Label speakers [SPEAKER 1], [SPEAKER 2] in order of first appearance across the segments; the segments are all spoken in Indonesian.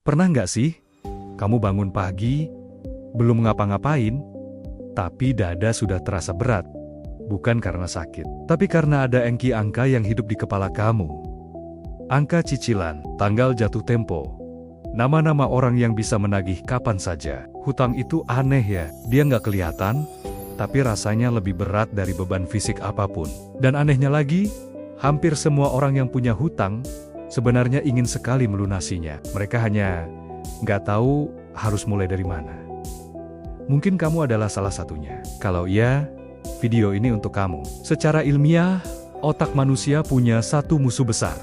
[SPEAKER 1] Pernah nggak sih, kamu bangun pagi, belum ngapa-ngapain, tapi dada sudah terasa berat? Bukan karena sakit, tapi karena ada engki angka yang hidup di kepala kamu. Angka cicilan, tanggal jatuh tempo, nama-nama orang yang bisa menagih kapan saja. Hutang itu aneh ya, dia nggak kelihatan, tapi rasanya lebih berat dari beban fisik apapun. Dan anehnya lagi, hampir semua orang yang punya hutang sebenarnya ingin sekali melunasinya. Mereka hanya nggak tahu harus mulai dari mana. Mungkin kamu adalah salah satunya. Kalau iya, video ini untuk kamu. Secara ilmiah, otak manusia punya satu musuh besar: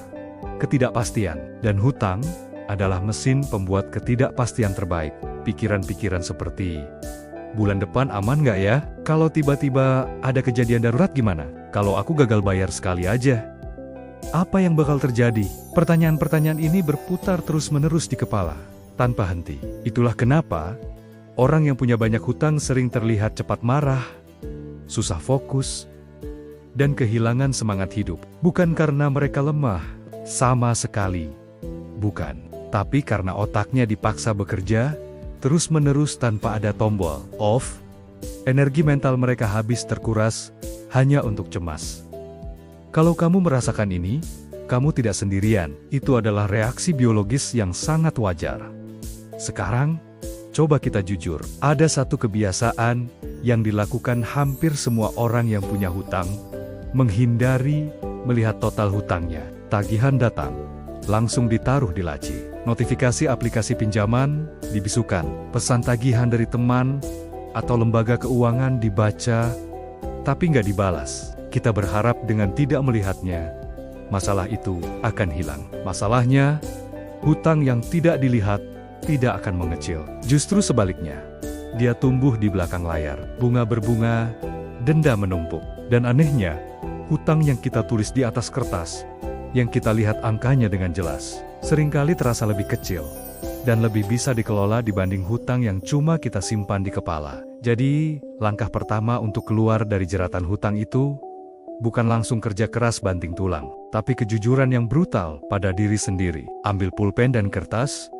[SPEAKER 1] ketidakpastian. Dan hutang adalah mesin pembuat ketidakpastian terbaik. Pikiran-pikiran seperti, bulan depan aman nggak ya? Kalau tiba-tiba ada kejadian darurat gimana? Kalau aku gagal bayar sekali aja, apa yang bakal terjadi? Pertanyaan-pertanyaan ini berputar terus-menerus di kepala, tanpa henti. Itulah kenapa orang yang punya banyak hutang sering terlihat cepat marah, susah fokus, dan kehilangan semangat hidup. Bukan karena mereka lemah, sama sekali. Bukan. Tapi karena otaknya dipaksa bekerja terus-menerus tanpa ada tombol off. Energi mental mereka habis terkuras hanya untuk cemas. Kalau kamu merasakan ini, kamu tidak sendirian. Itu adalah reaksi biologis yang sangat wajar. Sekarang, coba kita jujur. Ada satu kebiasaan yang dilakukan hampir semua orang yang punya hutang: menghindari melihat total hutangnya. Tagihan datang, langsung ditaruh di laci. Notifikasi aplikasi pinjaman dibisukan. Pesan tagihan dari teman atau lembaga keuangan dibaca, tapi nggak dibalas. Kita berharap dengan tidak melihatnya, masalah itu akan hilang. Masalahnya, hutang yang tidak dilihat tidak akan mengecil. Justru sebaliknya, dia tumbuh di belakang layar. Bunga berbunga, denda menumpuk. Dan anehnya, hutang yang kita tulis di atas kertas, yang kita lihat angkanya dengan jelas, seringkali terasa lebih kecil dan lebih bisa dikelola dibanding hutang yang cuma kita simpan di kepala. Jadi, langkah pertama untuk keluar dari jeratan hutang itu bukan langsung kerja keras banting tulang, tapi kejujuran yang brutal pada diri sendiri. Ambil pulpen dan kertas,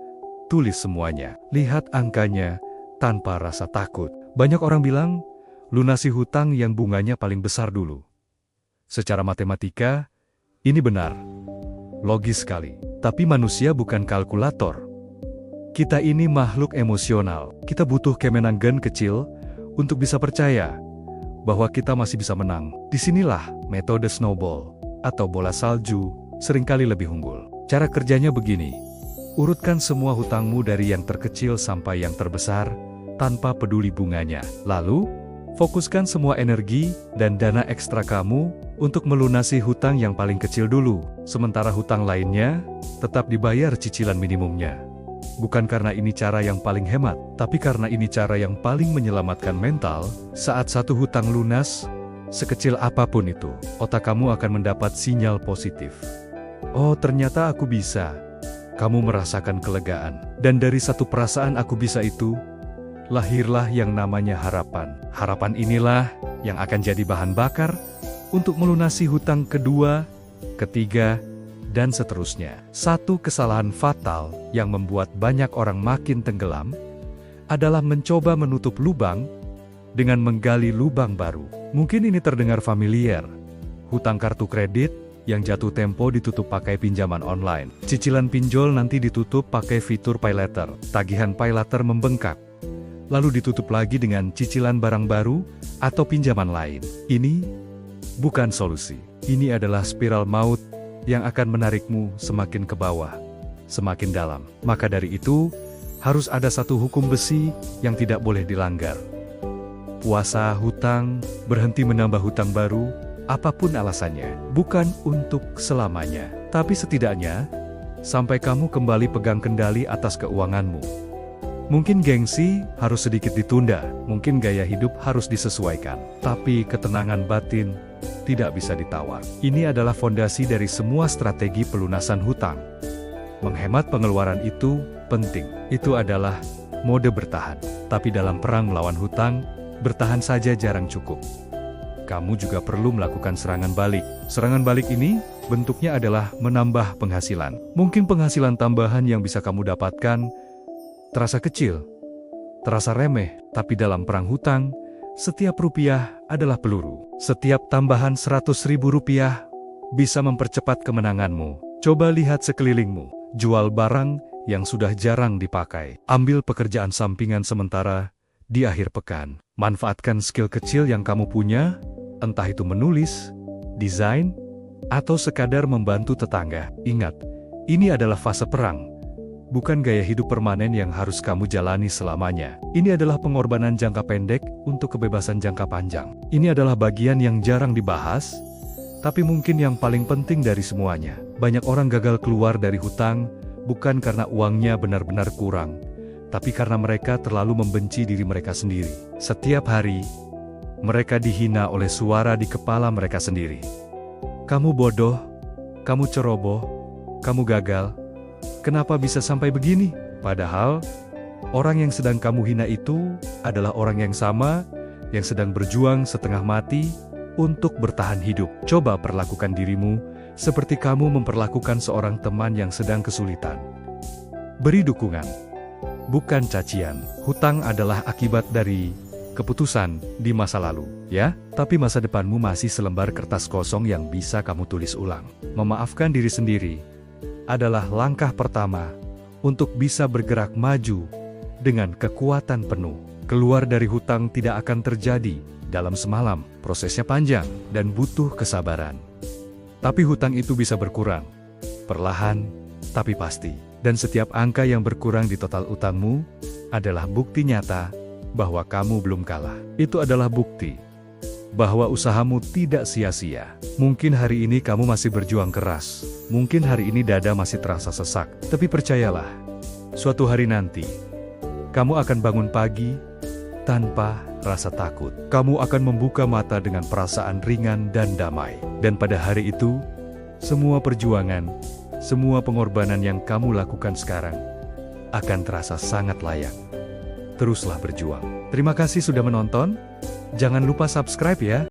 [SPEAKER 1] tulis semuanya. Lihat angkanya tanpa rasa takut. Banyak orang bilang, lunasi hutang yang bunganya paling besar dulu. Secara matematika, ini benar. Logis sekali. Tapi manusia bukan kalkulator. Kita ini makhluk emosional. Kita butuh kemenangan kecil untuk bisa percaya bahwa kita masih bisa menang. Disinilah metode snowball atau bola salju seringkali lebih unggul. Cara kerjanya begini. Urutkan semua hutangmu dari yang terkecil sampai yang terbesar tanpa peduli bunganya. Lalu, fokuskan semua energi dan dana ekstra kamu untuk melunasi hutang yang paling kecil dulu. Sementara hutang lainnya tetap dibayar cicilan minimumnya. Bukan karena ini cara yang paling hemat, tapi karena ini cara yang paling menyelamatkan mental. Saat satu hutang lunas, sekecil apapun itu, otak kamu akan mendapat sinyal positif. Oh, ternyata aku bisa. Kamu merasakan kelegaan. Dan dari satu perasaan aku bisa itu, lahirlah yang namanya harapan. Harapan inilah yang akan jadi bahan bakar untuk melunasi hutang kedua, ketiga, dan seterusnya. Satu kesalahan fatal yang membuat banyak orang makin tenggelam adalah mencoba menutup lubang dengan menggali lubang baru. Mungkin ini terdengar familiar. Hutang kartu kredit yang jatuh tempo ditutup pakai pinjaman online. Cicilan pinjol nanti ditutup pakai fitur pay later. Tagihan pay later membengkak, lalu ditutup lagi dengan cicilan barang baru atau pinjaman lain. Ini bukan solusi. Ini adalah spiral maut yang akan menarikmu semakin ke bawah, semakin dalam. Maka dari itu, harus ada satu hukum besi yang tidak boleh dilanggar. Puasa hutang, berhenti menambah hutang baru, apapun alasannya. Bukan untuk selamanya, tapi setidaknya, sampai kamu kembali pegang kendali atas keuanganmu. Mungkin gengsi harus sedikit ditunda, mungkin gaya hidup harus disesuaikan, tapi ketenangan batin tidak bisa ditawar. Ini adalah fondasi dari semua strategi pelunasan hutang. Menghemat pengeluaran itu penting. Itu adalah mode bertahan. Tapi dalam perang melawan hutang, bertahan saja jarang cukup. kamu juga perlu melakukan serangan balik. Serangan balik ini bentuknya adalah menambah penghasilan. Mungkin penghasilan tambahan yang bisa kamu dapatkan terasa kecil, terasa remeh, tapi dalam perang hutang, setiap rupiah adalah peluru. Setiap tambahan 100.000 rupiah bisa mempercepat kemenanganmu. Coba lihat sekelilingmu, jual barang yang sudah jarang dipakai. Ambil pekerjaan sampingan sementara di akhir pekan. Manfaatkan skill kecil yang kamu punya, entah itu menulis, desain, atau sekadar membantu tetangga. Ingat, ini adalah fase perang, bukan gaya hidup permanen yang harus kamu jalani selamanya. Ini adalah pengorbanan jangka pendek untuk kebebasan jangka panjang. Ini adalah bagian yang jarang dibahas, tapi mungkin yang paling penting dari semuanya. Banyak orang gagal keluar dari hutang, bukan karena uangnya benar-benar kurang, tapi karena mereka terlalu membenci diri mereka sendiri. Setiap hari, mereka dihina oleh suara di kepala mereka sendiri. Kamu bodoh, kamu ceroboh, kamu gagal. Kenapa bisa sampai begini? Padahal, orang yang sedang kamu hina itu adalah orang yang sama, yang sedang berjuang setengah mati untuk bertahan hidup. Coba perlakukan dirimu seperti kamu memperlakukan seorang teman yang sedang kesulitan. Beri dukungan, bukan cacian. Hutang adalah akibat dari keputusan di masa lalu, ya? Tapi masa depanmu masih selembar kertas kosong yang bisa kamu tulis ulang. Memaafkan diri sendiri adalah langkah pertama untuk bisa bergerak maju dengan kekuatan penuh. Keluar dari hutang tidak akan terjadi dalam semalam. Prosesnya panjang dan butuh kesabaran. Tapi hutang itu bisa berkurang, perlahan tapi pasti. Dan setiap angka yang berkurang di total utangmu adalah bukti nyata bahwa kamu belum kalah. Itu adalah bukti bahwa usahamu tidak sia-sia. Mungkin hari ini kamu masih berjuang keras. Mungkin hari ini dada masih terasa sesak. Tapi percayalah, suatu hari nanti, kamu akan bangun pagi tanpa rasa takut. Kamu akan membuka mata dengan perasaan ringan dan damai. Dan pada hari itu, semua perjuangan, semua pengorbanan yang kamu lakukan sekarang akan terasa sangat layak. Teruslah berjuang. Terima kasih sudah menonton. Jangan lupa subscribe ya.